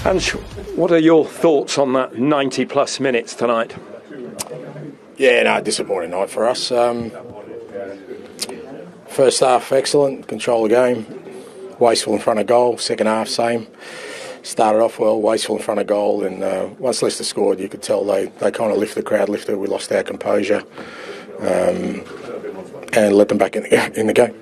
Ange, what are your thoughts on that 90-plus minutes tonight? Yeah, no, disappointing night for us. First half, excellent, control the game, wasteful in front of goal. Second half, same. Started off well, wasteful in front of goal, and once Leicester scored, you could tell they kind of lifted the crowd, we lost our composure, and let them back in the game.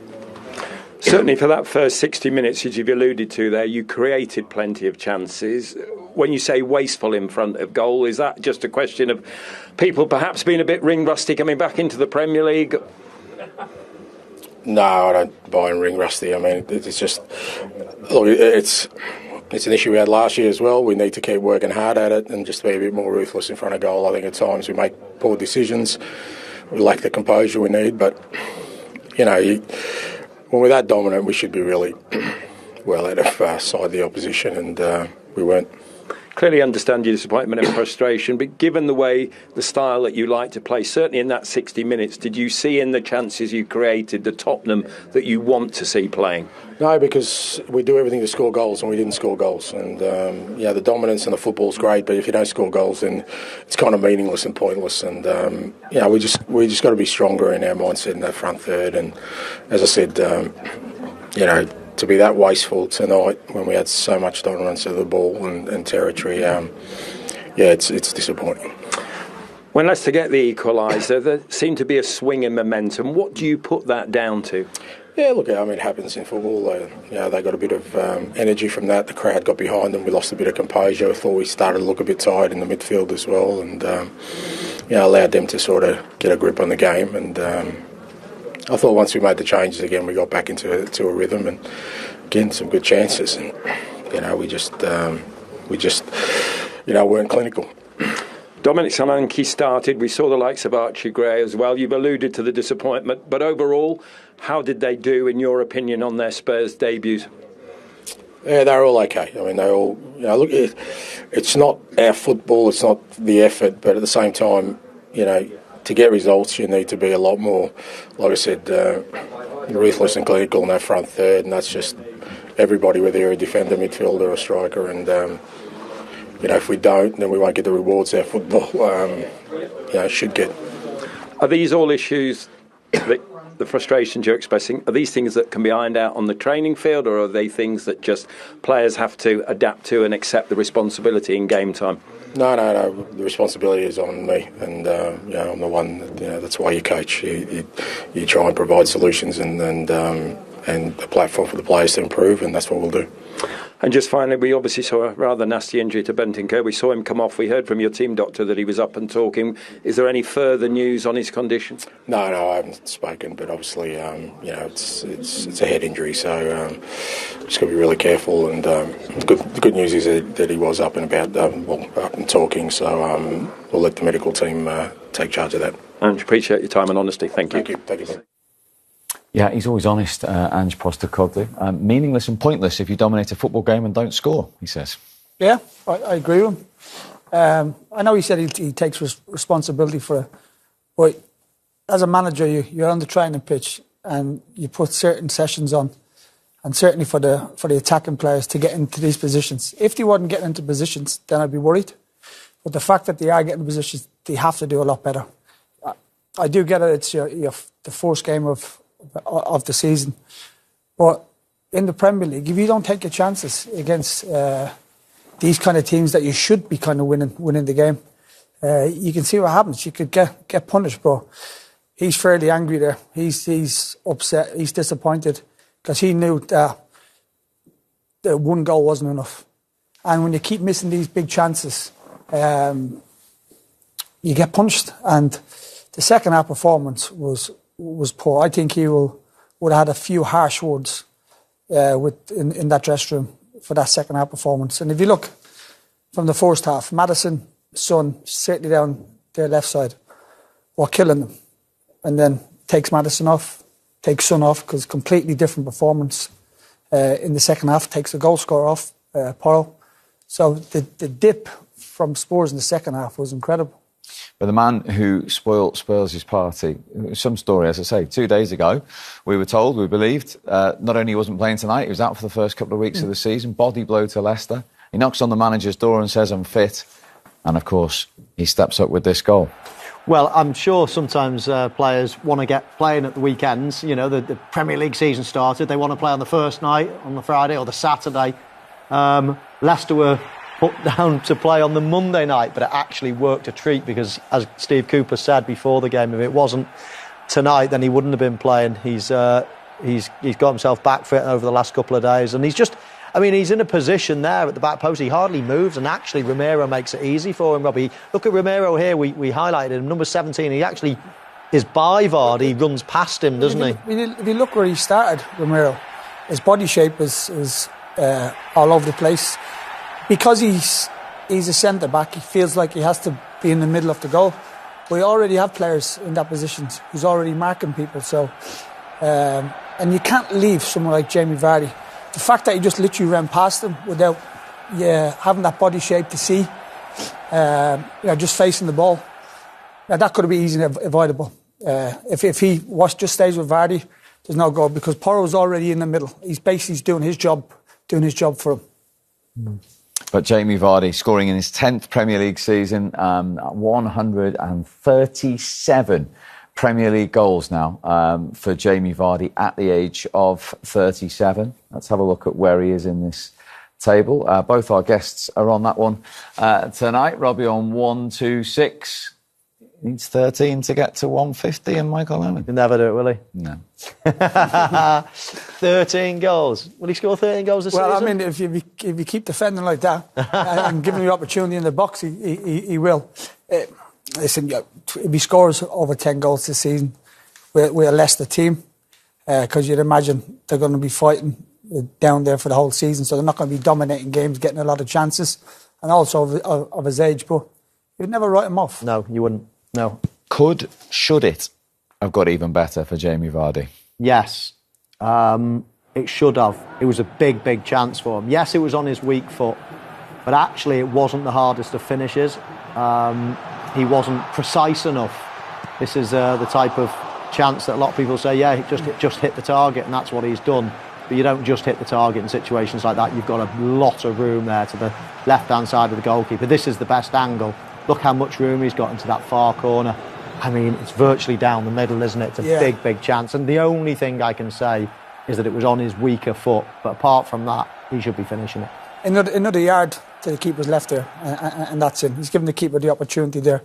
Certainly for that first 60 minutes, as you've alluded to there, you created plenty of chances. When you say wasteful in front of goal, is that just a question of people perhaps being a bit ring rusty coming back into the Premier League? No, I don't buy in ring rusty. I mean, it's just, look, it's an issue we had last year as well. We need to keep working hard at it and just be a bit more ruthless in front of goal. I think at times we make poor decisions. We lack the composure we need, but, you know, when we're that dominant, we should be really well out of side the opposition, and we weren't. Clearly understand your disappointment and frustration, but given the way, the style that you like to play, certainly in that 60 minutes, did you see in the chances you created the Tottenham that you want to see playing? No, because we do everything to score goals, and we didn't score goals. And the dominance in the football's great, but if you don't score goals, then it's kind of meaningless and pointless. And we just got to be stronger in our mindset in that front third. And as I said, to be that wasteful tonight when we had so much dominance of the ball and territory, it's disappointing. When Leicester get the equaliser, there seemed to be a swing in momentum. What do you put that down to? Yeah, look, I mean, it happens in football. They got a bit of energy from that. The crowd got behind them. We lost a bit of composure. I thought we started to look a bit tired in the midfield as well, and allowed them to sort of get a grip on the game. And I thought once we made the changes again, we got back into a rhythm, and again some good chances. And we just weren't clinical. Dominic Solanke started. We saw the likes of Archie Gray as well. You've alluded to the disappointment, but overall, how did they do, in your opinion, on their Spurs debuts? Yeah, they're all okay. I mean, they all. Look, it's not our football. It's not the effort, but at the same time, to get results, you need to be a lot more, like I said, ruthless and clinical in that front third, and that's just everybody, whether you're a defender, midfielder, or striker, and if we don't, then we won't get the rewards our football should get. Are these all issues, the frustrations you're expressing, are these things that can be ironed out on the training field, or are they things that just players have to adapt to and accept the responsibility in game time? No. The responsibility is on me, and I'm the one. That's why you coach. You try and provide solutions and a platform for the players to improve, and that's what we'll do. And just finally, we obviously saw a rather nasty injury to Bentancur. We saw him come off. We heard from your team doctor that he was up and talking. Is there any further news on his condition? No, I haven't spoken, but obviously, it's a head injury, so just got to be really careful. And the good news is that he was up and about, up and talking. So we'll let the medical team take charge of that. And appreciate your time and honesty. Thank you. Thank you. Yeah, he's always honest, Ange Postecoglou. Meaningless and pointless if you dominate a football game and don't score, he says. Yeah, I agree with him. I know he said he takes responsibility for it, but as a manager, you're on the training pitch and you put certain sessions on, and certainly for the attacking players to get into these positions. If they weren't getting into positions, then I'd be worried. But the fact that they are getting positions, they have to do a lot better. I do get it, it's the first game of the season, but in the Premier League, if you don't take your chances against these kind of teams that you should be kind of winning the game, you can see what happens. You could get punished, but he's fairly angry there. He's upset. He's disappointed because he knew that the one goal wasn't enough, and when you keep missing these big chances, you get punished. And the second half performance was poor. I think he would have had a few harsh words in that dressing room for that second half performance. And if you look from the first half, Maddison, Son, certainly down their left side, were killing them. And then takes Maddison off, takes Son off, because completely different performance in the second half, takes the goal scorer off, Pearl. So the dip from Spurs in the second half was incredible. But the man who spoilt Spurs' party, some story, as I say, 2 days ago, we were told, we believed, not only he wasn't playing tonight, he was out for the first couple of weeks of the season, body blow to Leicester, He knocks on the manager's door and says, I'm fit. And, of course, he steps up with this goal. Well, I'm sure sometimes players want to get playing at the weekends. You know, the Premier League season started. They want to play on the first night, on the Friday or the Saturday. Leicester were put down to play on the Monday night, but it actually worked a treat because, as Steve Cooper said before the game, if it wasn't tonight, then he wouldn't have been playing. He's got himself back fit over the last couple of days, and he's in a position there at the back post. He hardly moves, and actually Romero makes it easy for him, Robbie. Look at Romero here. We highlighted him, number 17. He actually is by Vardy. He runs past him, doesn't he? If you look where he started, Romero, his body shape is all over the place. Because he's a centre-back, he feels like he has to be in the middle of the goal. We already have players in that position who's already marking people. So, and you can't leave someone like Jamie Vardy. The fact that he just literally ran past him without having that body shape to see, just facing the ball, that could have been easily avoidable. If he just stays with Vardy, there's no goal because Porro's already in the middle. He's basically doing his job for him. But Jamie Vardy scoring in his 10th Premier League season, 137 Premier League goals now for Jamie Vardy at the age of 37. Let's have a look at where he is in this table. Both our guests are on that one tonight. Robbie on 126. Needs 13 to get to 150, and Michael Owen. He'll never do it, will he? No. 13 goals. Will he score 13 goals this season? Well, I mean, if you keep defending like that and giving him the opportunity in the box, he will. Listen, if he scores over 10 goals this season, we're a Leicester team, because you'd imagine they're going to be fighting down there for the whole season, so they're not going to be dominating games, getting a lot of chances, and also of his age, but you'd never write him off. No, you wouldn't. No. Should it have got even better for Jamie Vardy? Yes. It should have. It was a big chance for him. Yes, it was on his weak foot, but actually it wasn't the hardest of finishes. He wasn't precise enough. This is the type of chance that a lot of people say, just hit the target, and that's what he's done. But you don't just hit the target in situations like that. You've got a lot of room there to the left-hand side of the goalkeeper. This is the best angle. Look how much room he's got into that far corner. I mean, it's virtually down the middle, isn't it? It's a big chance. And the only thing I can say is that it was on his weaker foot. But apart from that, he should be finishing it. Another yard to the keeper's left there, and that's it. He's given the keeper the opportunity there.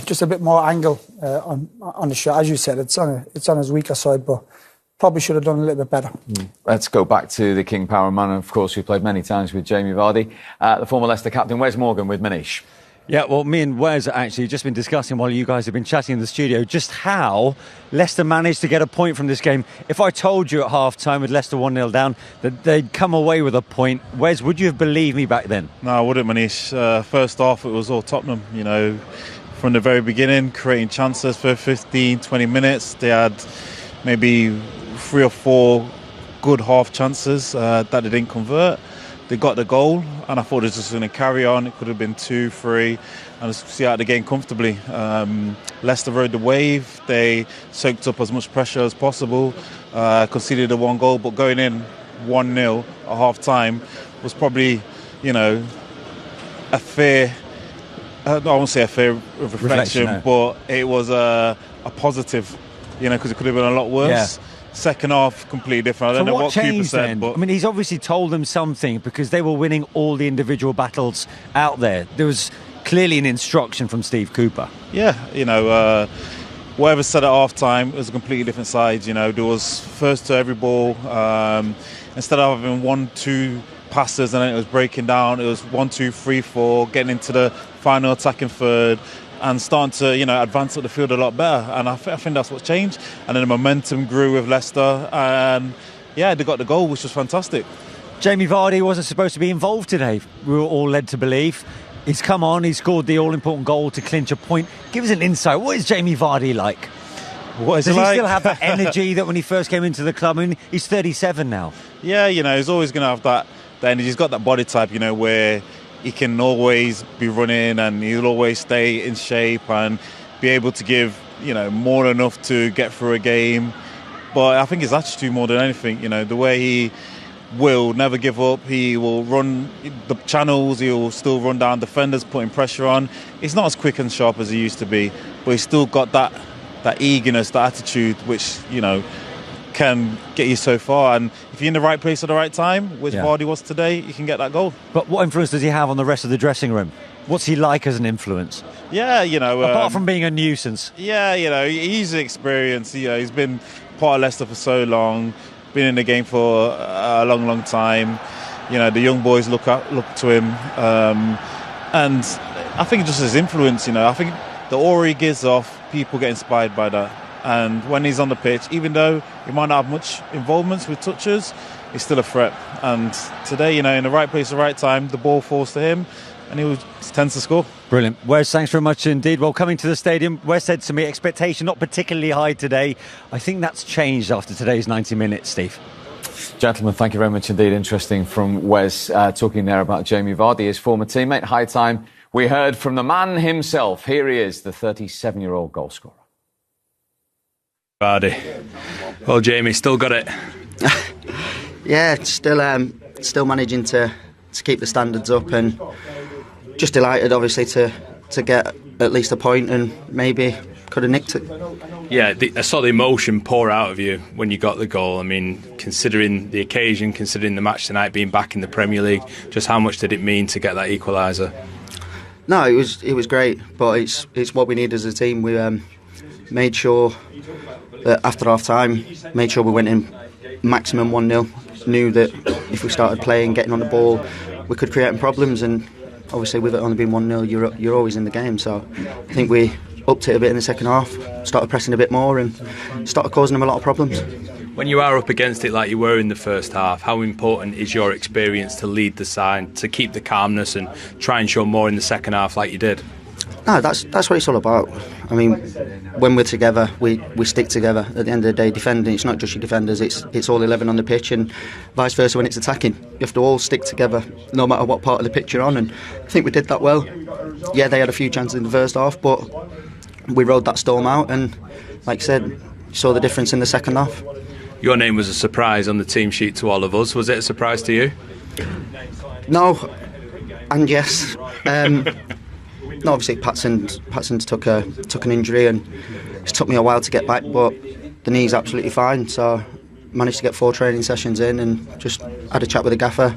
Just a bit more angle on the shot. As you said, it's on his weaker side, but probably should have done a little bit better. Let's go back to the King Power man, of course, who played many times with Jamie Vardy, the former Leicester captain, Wes Morgan, with Manish. Yeah, well, me and Wes actually just been discussing while you guys have been chatting in the studio just how Leicester managed to get a point from this game. If I told you at half-time with Leicester 1-0 down that they'd come away with a point, Wes, would you have believed me back then? No, I wouldn't, Manish. First half, it was all Tottenham, from the very beginning, creating chances for 15, 20 minutes. They had maybe 3 or 4 good half chances that they didn't convert. They got the goal, and I thought it was just going to carry on. It could have been 2, 3, and just see out the game comfortably. Leicester rode the wave. They soaked up as much pressure as possible, conceded a 1 goal, but going in 1-0 at half-time was probably, a fair... I won't say a fair reflection, no. But it was a positive, because it could have been a lot worse. Yeah. Second half, completely different. I don't know what Cooper said, but... I mean, he's obviously told them something because they were winning all the individual battles out there. There was clearly an instruction from Steve Cooper. Yeah, whatever said at half-time, it was a completely different side. There was first to every ball. Instead of having 1-2 passes and then it was breaking down, it was 1, 2, 3, 4, getting into the final attacking third and starting to, advance up the field a lot better. And I think that's what's changed. And then the momentum grew with Leicester. And, they got the goal, which was fantastic. Jamie Vardy wasn't supposed to be involved today, we were all led to believe. He's come on, he scored the all-important goal to clinch a point. Give us an insight. What is Jamie Vardy like? What is Does he he like? still have that energy that when he first came into the club? I mean, he's 37 now. Yeah, he's always going to have that energy. He's got that body type, where he can always be running and he'll always stay in shape and be able to give, more than enough to get through a game. But I think his attitude more than anything, the way he will never give up. He will run the channels. He will still run down defenders, putting pressure on. He's not as quick and sharp as he used to be, but he's still got that eagerness, that attitude, which, you know, can get you so far. And if you're in the right place at the right time, which Vardy was today, you can get that goal. But what influence does he have on the rest of the dressing room? What's he like as an influence? Yeah, you know, apart from being a nuisance. Yeah, you know, he's experienced. You know, he's been part of Leicester for so long, been in the game for a long, long time. You know, the young boys look to him, and I think just his influence. You know, I think the aura he gives off, people get inspired by that. And when he's on the pitch, even though he might not have much involvement with touches, he's still a threat. And today, you know, in the right place at the right time, the ball falls to him, and he tends to score. Brilliant. Wes, thanks very much indeed. Well, coming to the stadium, Wes said to me, expectation not particularly high today. I think that's changed after today's 90 minutes, Steve. Gentlemen, thank you very much indeed. Interesting from Wes talking there about Jamie Vardy, his former teammate. High time we heard from the man himself. Here he is, the 37-year-old goal scorer. Vardy. Well, Jamie, still got it. Yeah, still managing to keep the standards up, and just delighted, obviously, to get at least a point, and maybe could have nicked it. Yeah, I saw the emotion pour out of you when you got the goal. I mean, considering the occasion, considering the match tonight, being back in the Premier League, just how much did it mean to get that equaliser? No, it was great, but it's what we need as a team. We made sure that after half time, made sure we went in maximum 1-0. Knew that if we started playing, getting on the ball, we could create problems, and obviously with it only being 1-0, you're always in the game. So I think we upped it a bit in the second half, started pressing a bit more, and started causing them a lot of problems. When you are up against it like you were in the first half, how important is your experience to lead the side, to keep the calmness and try and show more in the second half like you did? No, that's what it's all about. I mean, when we're together, we stick together. At the end of the day, defending, it's not just your defenders, it's all 11 on the pitch, and vice versa when it's attacking. You have to all stick together no matter what part of the pitch you're on, and I think we did that well. Yeah, they had a few chances in the first half, but we rode that storm out, and like I said, saw the difference in the second half. Your name was a surprise on the team sheet to all of us. Was it a surprise to you? No, and yes. No, obviously Patson's took an injury, and it's took me a while to get back, but the knee's absolutely fine, so managed to get 4 training sessions in and just had a chat with the gaffer.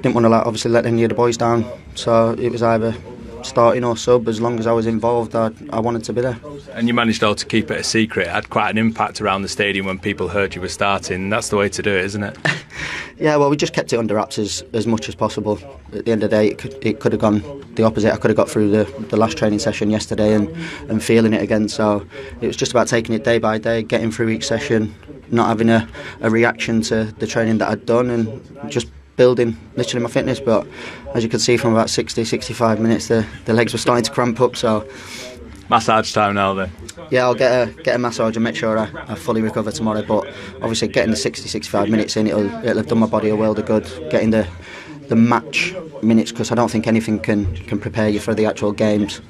Didn't want to obviously let any of the boys down, so it was either starting or sub. As long as I was involved, I wanted to be there. And you managed to keep it a secret. It had quite an impact around the stadium when people heard you were starting. That's the way to do it, isn't it? Yeah, well, we just kept it under wraps as much as possible. At the end of the day, it could have gone the opposite. I could have got through the last training session yesterday and feeling it again. So it was just about taking it day by day, getting through each session, not having a reaction to the training that I'd done, and just building literally my fitness. But as you could see from about 60-65 minutes, the legs were starting to cramp up. So massage time now then. Yeah, I'll get a massage and make sure I fully recover tomorrow. But obviously getting the 60-65 minutes in, it'll have done my body a world of good. Getting the match minutes, because I don't think anything can prepare you for the actual games.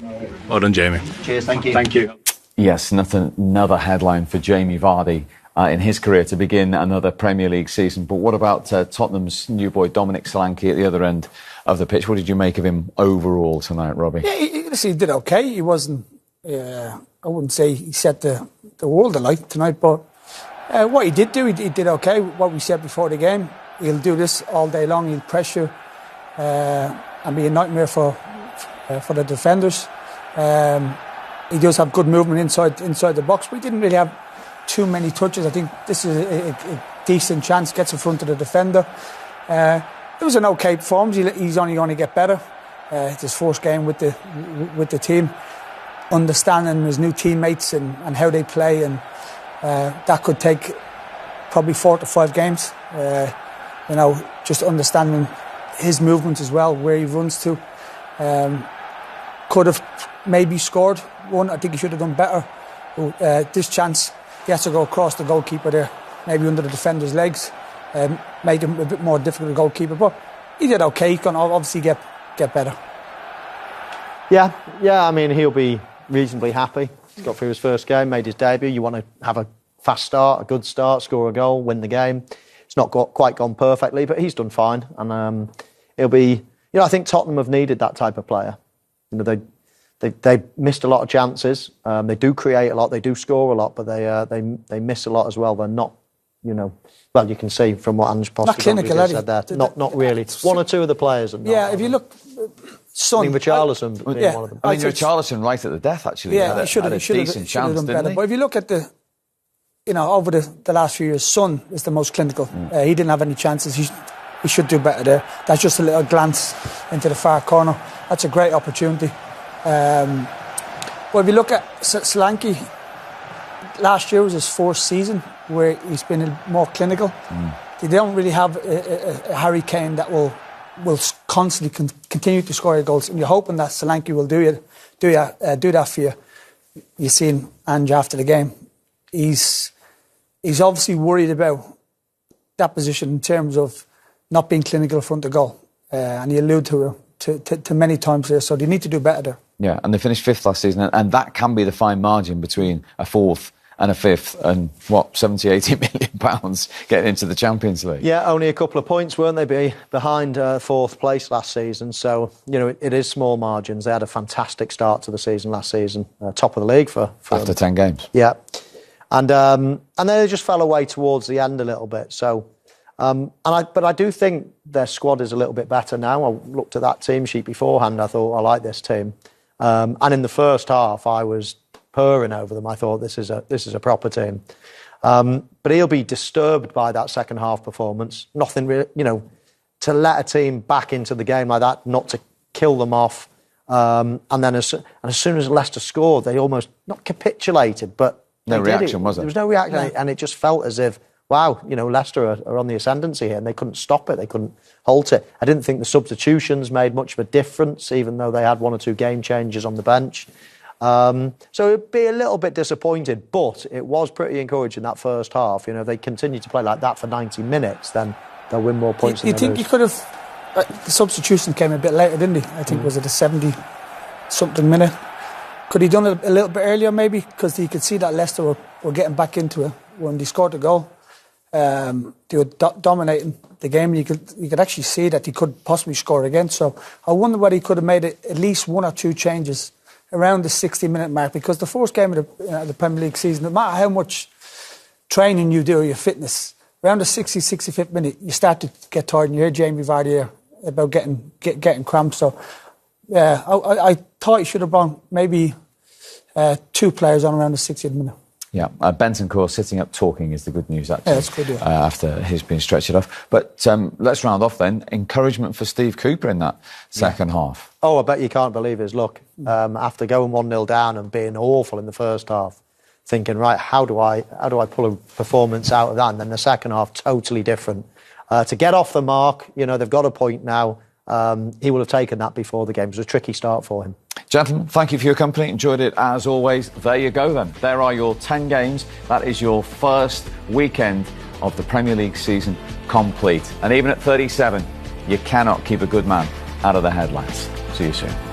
Well done, Jamie. Cheers, thank you. Thank you. Yes, another headline for Jamie Vardy in his career to begin another Premier League season. But what about Tottenham's new boy Dominic Solanke at the other end of the pitch? What did you make of him overall tonight, Robbie? Yeah, he did okay. He wasn't. I wouldn't say he set the world alight tonight, but what he did do, he did okay. What we said before the game, he'll do this all day long. He'll pressure and be a nightmare for the defenders. He does have good movement inside the box, but he didn't really have too many touches. I think this is a decent chance. Gets in front of the defender. It was an okay performance. He's only going to get better. It's his first game with the team, understanding his new teammates and how they play, and that could take probably 4 to 5 games. Just understanding his movement as well, where he runs to. Could have maybe scored one. I think he should have done better. This chance, he has to go across the goalkeeper there, maybe under the defender's legs. Made him a bit more difficult to goalkeeper, but he did okay. He can obviously get better. Yeah. I mean, he'll be reasonably happy. He's got through his first game, made his debut. You want to have a fast start, a good start, score a goal, win the game. it's not quite gone perfectly, but he's done fine. And it'll be, I think Tottenham have needed that type of player. They missed a lot of chances. They do create a lot. They do score a lot, but they miss a lot as well. They're not, well, you can see from what Ange Postecoglou said there. Not really. One or two of the players. If you look, Son. Richarlison being one of them. Richarlison right at the death, actually. Yeah, he should have done better. But if you look at over the last few years, Son is the most clinical. He didn't have any chances. He should do better there. That's just a little glance into the far corner. That's a great opportunity. Well, if you look at Solanke, last year was his fourth season where he's been more clinical. They don't really have a Harry Kane that will constantly continue to score goals, and you're hoping that Solanke will do that for you. You've seen Ange after the game. He's obviously worried about that position in terms of not being clinical in front of goal, and he alluded to many times there. So they need to do better there. Yeah, and they finished 5th last season, and that can be the fine margin between a 4th and a 5th, and 70-80 million pounds getting into the Champions League. Yeah, only a couple of points, weren't they, behind 4th place last season? So it is small margins. They had a fantastic start to the season last season, top of the league for after 10 games. Yeah, and they just fell away towards the end a little bit. So, but I do think their squad is a little bit better now. I looked at that team sheet beforehand. I thought I like this team, and in the first half I was purring over them. I thought this is a proper team, but he'll be disturbed by that second half performance. Nothing really, to let a team back into the game like that, not to kill them off, and then as soon as Leicester scored, they almost not capitulated, but no reaction, was it? There was no reaction, and it just felt as if, wow, Leicester are on the ascendancy here, and they couldn't stop it, they couldn't halt it. I didn't think the substitutions made much of a difference, even though they had 1 or 2 game changers on the bench. So it'd be a little bit disappointed, but it was pretty encouraging that first half. If they continue to play like that for 90 minutes, then they'll win more points. You think you could have? The substitution came a bit later, didn't he? I think was it a 70-something minute? Could he done it a little bit earlier, maybe? Because you could see that Leicester were getting back into it when they scored the goal. They were dominating the game. You could actually see that he could possibly score again. So I wonder whether he could have made at least 1 or 2 changes around the 60-minute mark, because the first game of the Premier League season, no matter how much training you do, your fitness, around the 65th minute, you start to get tired, and you hear Jamie Vardy about getting cramps. So, yeah, I thought he should have brought maybe 2 players on around the 60th minute. Yeah, Bentancur sitting up talking is the good news, actually. Yeah, that's good, yeah. After he's been stretched off. But let's round off then. Encouragement for Steve Cooper in that second half. Oh, I bet you can't believe his luck. After going 1-0 down and being awful in the first half, thinking, right, how do I pull a performance out of that? And then the second half, totally different. To get off the mark, they've got a point now. He will have taken that before the game. It was a tricky start for him. Gentlemen, thank you for your company. Enjoyed it as always. There you go then. There are your 10 games. That is your first weekend of the Premier League season complete. And even at 37, you cannot keep a good man out of the headlines. See you soon.